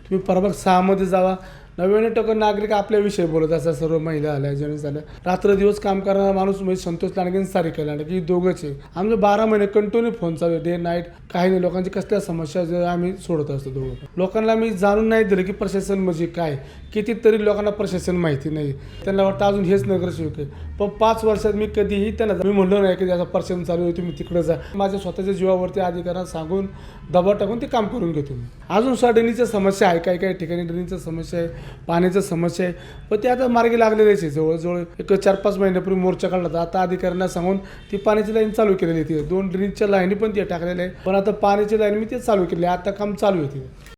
तुम्ही प्रभाग 6मध्ये जावा, 99% नागरिक आपल्याविषयी बोलत असतात. सर्व महिला आल्या, जेन्ट्स झाल्या. रात्र दिवस काम करणारा माणूस म्हणजे संतोष लांडगे आणि सारिका लांडगे ही दोघंच आहे. आमचं 12 महिने कंटिन्यू फोन चालू आहे, डे नाईट. काही नाही, लोकांची कसल्या समस्या आम्ही सोडत असतो दोघं. लोकांना मी जाणून नाही दिलं की प्रशासन म्हणजे काय. कितीतरी लोकांना प्रशासन माहिती नाही. त्यांना वाटतं अजून हेच नगरसेवक आहे. पण 5 वर्षात मी कधीही त्यांना मी म्हणलो नाही की त्याचा प्रशासन चालू आहे, तुम्ही तिकडे जा. माझ्या स्वतःच्या जीवावरती अधिकाऱ्यांना सांगून दबाव टाकून ते काम करून घेतो मी. अजून सुद्धा ड्रेनेजच्या समस्या आहे, काही काही ठिकाणी ड्रेनेजच्या समस्या आहे, पाण्याच्या समस्या आहे. पण ते आता मार्गी लागलेलेच आहे. जवळजवळ एक 4-5 महिन्यापूर्वी मोर्चा काढला होता. आता अधिकाऱ्यांना सांगून ती पाण्याची लाईन चालू केलेली आहे. 2 ड्रेनेजच्या लाईनी पण ते टाकलेल्या आहे. पण आता पाण्याची लाईन मी ते चालू केली आहे. आता काम चालू आहे तिथे.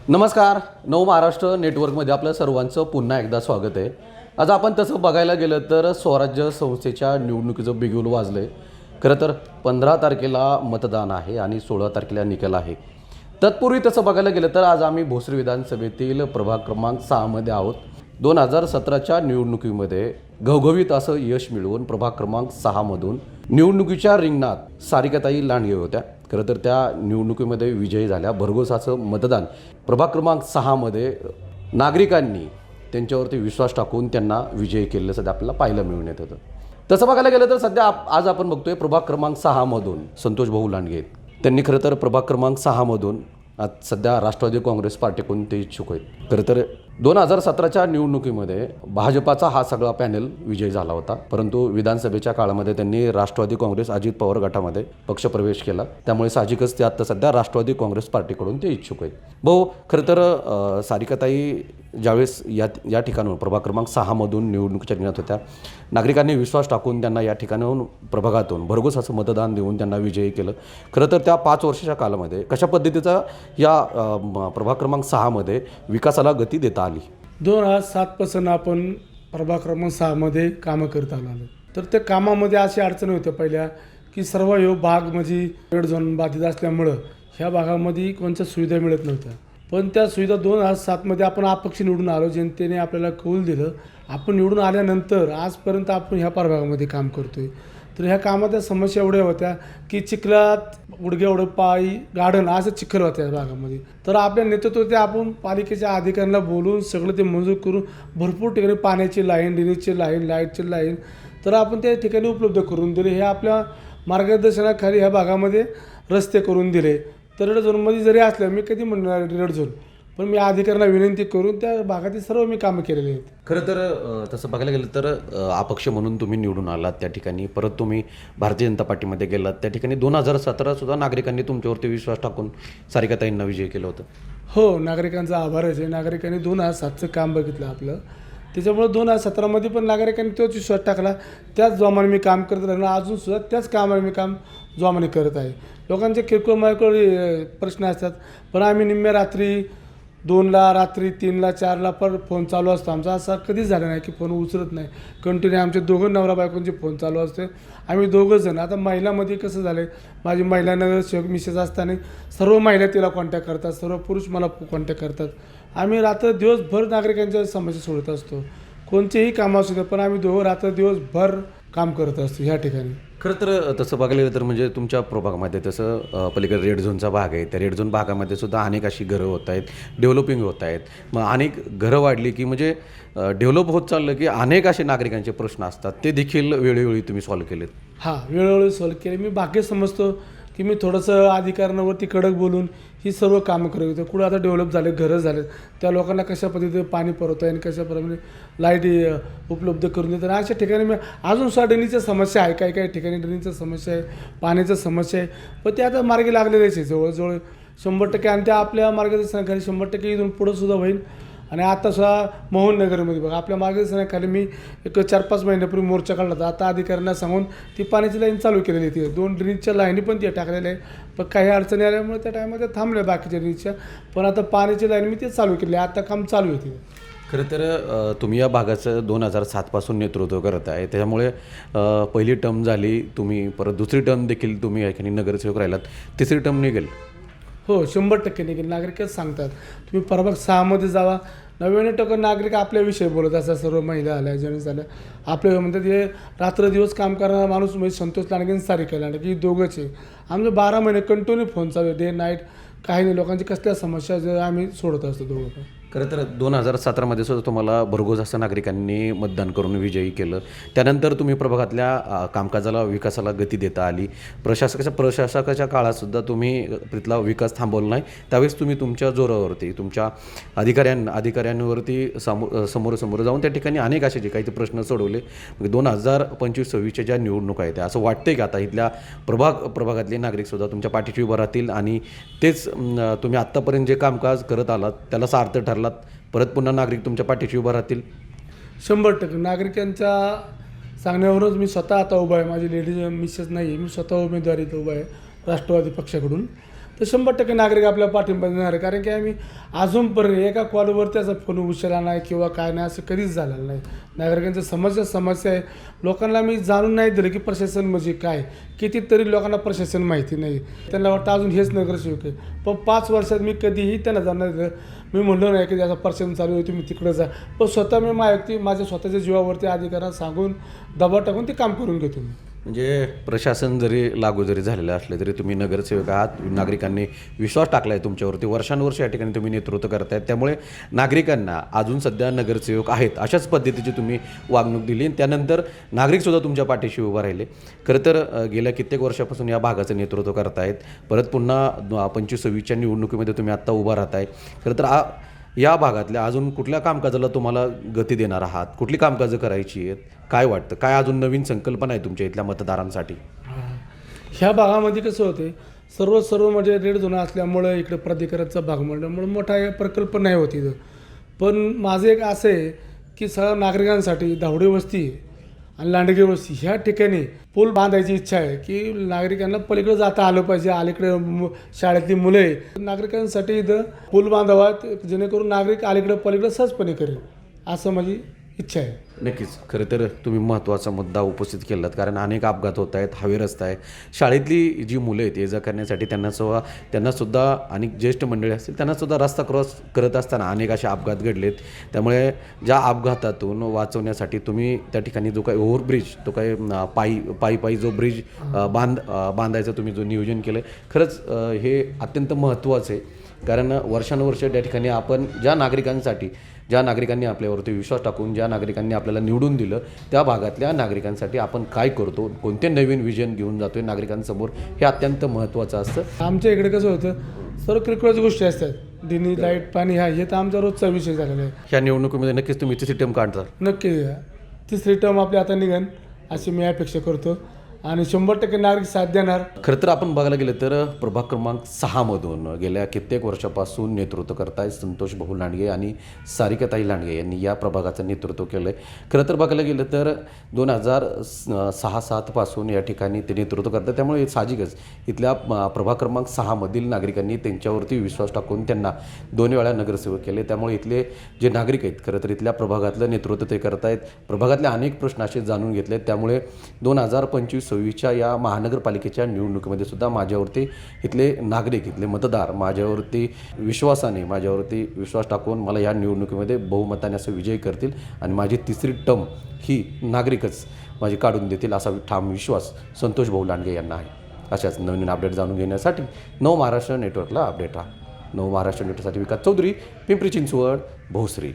नमस्कार, नव महाराष्ट्र नेटवर्कमध्ये आपलं सर्वांचं पुन्हा एकदा स्वागत आहे. आज आपण तसं बघायला गेलं तर स्वराज्य संस्थेच्या निवडणुकीचं बिगुल वाजलं आहे. खरं तर 15 तारखेला मतदान आहे आणि 16 तारखेला निकाल आहे. तत्पूर्वी तसं बघायला गेलं तर आज आम्ही भोसरी विधानसभेतील प्रभाग क्रमांक 6मध्ये आहोत. 2017च्या निवडणुकीमध्ये घवघवीत असं यश मिळवून प्रभाग क्रमांक 6मधून निवडणुकीच्या रिंगणात सारिकाताई लांडगे होत्या. खरं तर त्या निवडणुकीमध्ये विजयी झाल्या. भरघोस असं मतदान प्रभाग क्रमांक 6मध्ये नागरिकांनी त्यांच्यावरती विश्वास टाकून त्यांना विजयी केलेलं सध्या आपल्याला पाहायला मिळून येत होतं. तसं बघायला गेलं तर सध्या आज आपण बघतोय प्रभाग क्रमांक 6मधून संतोष भाऊ लांडगे त्यांनी खरं तर प्रभाग क्रमांक 6मधून आज सध्या राष्ट्रवादी काँग्रेस पार्टीकडून ते इच्छुक आहेत. खरं तर 2017च्या निवडणुकीमध्ये भाजपाचा हा सगळा पॅनल विजयी झाला होता, परंतु विधानसभेच्या काळामध्ये त्यांनी राष्ट्रवादी काँग्रेस अजित पवार गटामध्ये पक्षप्रवेश केला. त्यामुळे साहजिकच ते आता सध्या राष्ट्रवादी काँग्रेस पार्टीकडून ते इच्छुक आहेत. भाऊ, खरं तर सारिकाताई ज्यावेळेस या ठिकाणून प्रभाग क्रमांक 6मधून निवडणुकीच्या रिंगणात होत्या, नागरिकांनी विश्वास टाकून त्यांना या ठिकाणाहून प्रभागातून भरघोस असं मतदान देऊन त्यांना विजयी केलं. खरं तर त्या 5 वर्षाच्या कालामध्ये कशा पद्धतीचा या प्रभाग क्रमांक 6मध्ये विकासाला गती देता आली? 2007 पासून आपण प्रभाग क्रमांक 6मध्ये कामं करत आलो. तर त्या कामामध्ये अशी अडचणी होत्या पहिल्या की सर्व ह्यो भाग म्हणजे रेड झोन बाधित असल्यामुळं ह्या भागामध्ये कोणत्या सुविधा मिळत नव्हत्या. पण त्या सुविधा 2007मध्ये आपण अपक्ष निवडून आलो. जनतेने आपल्याला कौल दिलं. आपण निवडून आल्यानंतर आजपर्यंत आपण ह्या प्रभागामध्ये काम करतोय. तर ह्या कामाच्या समस्या एवढ्या होत्या की चिखलात गुडघे एवढं पायी गार्डन असं चिखल होत्या भागामध्ये. तर आपल्या नेतृत्वात आपण पालिकेच्या अधिकाऱ्यांना बोलून सगळं ते मंजूर करून भरपूर ठिकाणी पाण्याची लाईन, ड्रेनेजची लाईन, लाईटची लाईन तर आपण त्या ठिकाणी उपलब्ध करून दिले. हे आपल्या मार्गदर्शनाखाली ह्या भागामध्ये रस्ते करून दिले. तर रेड झोनमध्ये जरी असलं, मी कधी म्हणणार रेड झोन, पण मी अधिकाऱ्यांना विनंती करून त्या भागातील सर्व मी कामं केलेली आहेत. खरं तर तसं बघायला गेलं तर अपक्ष म्हणून तुम्ही निवडून आलात. त्या ठिकाणी परत तुम्ही भारतीय जनता पार्टीमध्ये गेलात. त्या ठिकाणी 2017 सुद्धा नागरिकांनी तुमच्यावरती विश्वास टाकून सारिकाताईंना विजय केलं होतं. हो, नागरिकांचा आभारच आहे. नागरिकांनी 2007चं काम बघितलं आपलं. त्याच्यामुळे 2017मध्ये पण नागरिकांनी तोच विश्वास टाकला. त्याच जोमाने मी काम करत राहिलो. अजूनसुद्धा त्याच कामाने मी काम जोमाने करत आहे. लोकांचे किरकोळ मायकोळ प्रश्न असतात, पण आम्ही निम्म्या रात्री 2ला, रात्री 3ला, 4ला पर फोन चालू असतो. आमचा असा कधीच झाला नाही की फोन उचलत नाही. कंटिन्यू आमचे दोघं नवरा बायकोंचे फोन चालू असते. आम्ही दोघंच जण. आता महिलामध्ये कसं झालं आहे, माझी महिला नगरसेवक मिसेस असताना सर्व महिला तिला कॉन्टॅक्ट करतात, सर्व पुरुष मला कॉन्टॅक्ट करतात. आम्ही रात्र दिवसभर नागरिकांच्या समस्या सोडत असतो. कोणतेही कामं असू द्या, पण आम्ही दोघं रात्र दिवसभर काम करत असतो ह्या ठिकाणी. खरं तर तसं बघायला गेलं तर म्हणजे तुमच्या प्रभागामध्ये तसं पलीकडे रेड झोनचा भाग आहे. त्या रेड झोन भागामध्ये सुद्धा अनेक अशी घरं होत आहेत, डेव्हलपिंग होत आहेत. मग अनेक घरं वाढली की म्हणजे डेव्हलप होत चाललं की अनेक असे नागरिकांचे प्रश्न असतात, ते देखील वेळोवेळी तुम्ही सॉल्व्ह केलेत. हां, वेळोवेळी सॉल्व्ह केले. मी भाग्य समजतो की मी थोडंसं अधिकाऱ्यांवरती कडक बोलून ही सर्व कामं करत होतो. कुठं आता डेव्हलप झाले, घरं झालेत, त्या लोकांना कशा पद्धतीने पाणी पुरवता येईल, कशा प्रमाणे लाईट उपलब्ध करून देतात. अशा ठिकाणी मी अजूनसुद्धा ड्रेनेजच्या समस्या आहे, काही काही ठिकाणी ड्रेनेजच्या समस्या आहे, पाण्याच्या समस्या आहे. पण ते आता मार्गी लागलेलेच आहे जवळजवळ 100%. आणि त्या आपल्या मार्गदर्शनाखाली 100% इथून पुढं सुद्धा होईल. आणि आतासुद्धा मोहननगरमध्ये बघा, आपल्या मार्गदर्शनाखाली मी एक 4-5 महिन्यापूर्वी मोर्चा काढला होता. आता अधिकाऱ्यांना सांगून ती पाण्याची लाईन चालू केलेली आहे. 2 ड्रेनेजच्या लाईनी पण ते टाकलेल्या आहे. पण काही अडचणी आल्यामुळे त्या टायमध्ये थांबल्या बाकीच्या ड्रेनेजच्या. पण आता पाण्याची लाईन मी ते चालू केली आहे. आता काम चालू आहे तिथे. खरं तर तुम्ही या भागाचं 2007पासून नेतृत्व करत आहे. त्याच्यामुळे पहिली टर्म झाली, तुम्ही परत दुसरी टर्म देखील तुम्ही या ठिकाणी नगरसेवक राहिलात, तिसरी टर्म निघेल. हो, 100% निघेल. नागरिकच सांगतात तुम्ही प्रभाग 6मध्ये जावा, 99% नागरिक आपल्याविषयी बोलत असतात. सर्व महिला आल्या, जेंट्स झाल्या, आपल्या म्हणतात हे रात्र दिवस काम करणारा माणूस म्हणजे संतोष लांडगे आणि सारिका लांडगे ही दोघंच आहे. आमचं 12 महिने कंटिन्यू फोन चालू आहे, डे नाईट. काही नाही, लोकांची कसल्या समस्या जे आम्ही सोडत असतो दोघं पण. खरं तर 2017मध्ये सुद्धा तुम्हाला भरघोस असं नागरिकांनी मतदान करून विजयी केलं. त्यानंतर तुम्ही प्रभागातल्या कामकाजाला, विकासाला गती देता आली. प्रशासकाच्या काळातसुद्धा तुम्ही तिथला विकास थांबवला नाही. त्यावेळेस तुम्ही तुमच्या जोरावरती, तुमच्या अधिकाऱ्यांवरती समोर जाऊन त्या ठिकाणी अनेक असे जे काही ते प्रश्न सोडवले. 2025-26च्या ज्या निवडणुका आहेत, असं वाटतंय की आता इथल्या प्रभागातले नागरिकसुद्धा तुमच्या पाठीशी उभं राहतील आणि तेच तुम्ही आत्तापर्यंत जे कामकाज करत आलात त्याला सार्थ ठरलात, परत पुन्हा नागरिक तुमच्या पाठीशी उभं राहतील? 100% नागरिकांच्या सांगण्यावरच मी स्वतः आता उभा आहे. माझी लेडीज मिसेस नाही आहे, मी स्वतः उमेदवारीत उभा आहे राष्ट्रवादी पक्षाकडून. तर 100% नागरिक आपल्या पाठिंबा देणार आहे. कारण की आम्ही अजूनपर्यंत एका कॉलवर त्याचा फोन उचलला नाही किंवा काय नाही, असं कधीच झालेलं नाही. नागरिकांच्या समस्या आहे. लोकांना मी जाणून नाही दिलं की प्रशासन म्हणजे काय. कितीतरी लोकांना प्रशासन माहिती नाही. त्यांना वाटतं अजून हेच नगरसेवक आहे. पण 5 वर्षात मी कधीही त्यांना जाणं दिलं. मी म्हणलो नाही की त्याचा प्रशासन चालू आहे, तुम्ही तिकडं जा. पण स्वतः मी माझ्या स्वतःच्या जीवावरती अधिकाऱ्यांना सांगून दबाव टाकून ते काम करून घेतो मी. म्हणजे प्रशासन जरी लागू झालेलं असलं तरी तुम्ही नगरसेवक आहात. नागरिकांनी विश्वास टाकला आहे तुमच्यावरती. वर्षानुवर्ष या ठिकाणी तुम्ही नेतृत्व करतायत. त्यामुळे नागरिकांना अजून सध्या नगरसेवक आहेत अशाच पद्धतीची तुम्ही वागणूक दिली. त्यानंतर नागरिकसुद्धा तुमच्या पाठीशी उभं राहिले. खरं तर गेल्या कित्येक वर्षापासून या भागाचं नेतृत्व करतायत. परत पुन्हा 25-26च्या निवडणुकीमध्ये तुम्ही आत्ता उभा राहताय. खरं तर या भागातल्या अजून कुठल्या कामकाजाला तुम्हाला गती देणार आहात? कुठली कामकाजं करायची आहेत? काय वाटतं? काय अजून नवीन संकल्पना आहे तुमच्या इथल्या मतदारांसाठी? ह्या भागामध्ये कसं होते, सर्व म्हणजे रेड झोन असल्यामुळं इकडे प्राधिकरणाचा भाग म्हणल्यामुळे मोठा हे प्रकल्प नाही होत इथं. पण माझं एक असं आहे की सगळ्या नागरिकांसाठी धावडी वस्ती आणि लांडगे वस्ती ह्या ठिकाणी पूल बांधायची इच्छा आहे की नागरिकांना पलीकडे जाता आलं पाहिजे. अलीकडे शाळेतली मुलं आहे, नागरिकांसाठी इथं पूल बांधावा जेणेकरून नागरिक अलीकडे पलीकडे सहजपणे करेल, असं माझी इच्छा आहे. नक्कीच. खरं तर तुम्ही महत्त्वाचा मुद्दा उपस्थित केलात. कारण अनेक अपघात होत आहेत, हवे रस्ता आहे. शाळेतली जी मुलं आहेत ये जा करण्यासाठी त्यांनासुद्धा आणि ज्येष्ठ मंडळी असतील त्यांनासुद्धा रस्ता क्रॉस करत असताना अनेक असे अपघात घडलेत. त्यामुळे ज्या अपघातातून वाचवण्यासाठी तुम्ही त्या ठिकाणी जो काही ओव्हरब्रिज, तो काही पायी जो ब्रिज बांधायचं तुम्ही जो नियोजन केलं आहे, खरंच हे अत्यंत महत्त्वाचं आहे. कारण वर्षानुवर्ष त्या ठिकाणी आपण ज्या नागरिकांनी आपल्यावरती विश्वास टाकून, ज्या नागरिकांनी आपल्याला निवडून दिलं, त्या भागातल्या नागरिकांसाठी आपण काय करतो, कोणते नवीन विजन घेऊन जातोय नागरिकांसमोर, हे अत्यंत महत्त्वाचं असतं. आमच्या इकडे कसं होतं, सर्व किरकोळच्या गोष्टी असतात. दिनी लाईट पाणी हे तर आमचा रोजचा विषय झालेला आहे. ह्या निवडणुकीमध्ये नक्कीच तुम्ही तिसरी टर्म काढता. नक्की 3री टर्म आपली आता निघन अशी मी अपेक्षा करतो आणि 100% नागरिक साथ देणार. खरं तर आपण बघायला गेलं तर प्रभाग क्रमांक 6मधून गेल्या कित्येक वर्षापासून नेतृत्व करतायत संतोष भाऊ लांडगे आणि सारिकाताई लांडगे यांनी या प्रभागाचं नेतृत्व केलं आहे. खरं तर बघायला गेलं तर 2006-07 पासून या ठिकाणी ते नेतृत्व करतात. त्यामुळे साहजिकच इथल्या प्रभाग क्रमांक 6मधील नागरिकांनी त्यांच्यावरती विश्वास टाकून त्यांना 2 वेळा नगरसेवक केले. त्यामुळे इथले जे नागरिक आहेत खरं तर इथल्या प्रभागातलं नेतृत्व ते करतायत. प्रभागातले अनेक प्रश्न असे जाणून घेतले. त्यामुळे 2025-26च्या या महानगरपालिकेच्या निवडणुकीमध्ये सुद्धा माझ्यावरती इथले नागरिक, इथले मतदार माझ्यावरती विश्वास टाकून मला या निवडणुकीमध्ये बहुमताने असं विजय करतील आणि माझी 3री टर्म ही नागरिकच माझी काढून देतील असा ठाम विश्वास संतोष भाऊ लांडगे यांना आहे. अशाच नवीन अपडेट जाणून घेण्यासाठी नव महाराष्ट्र नेटवर्कला अपडेट राहा. नव महाराष्ट्र नेटवर्कसाठी विकास चौधरी, पिंपरी चिंचवड, भोसरी.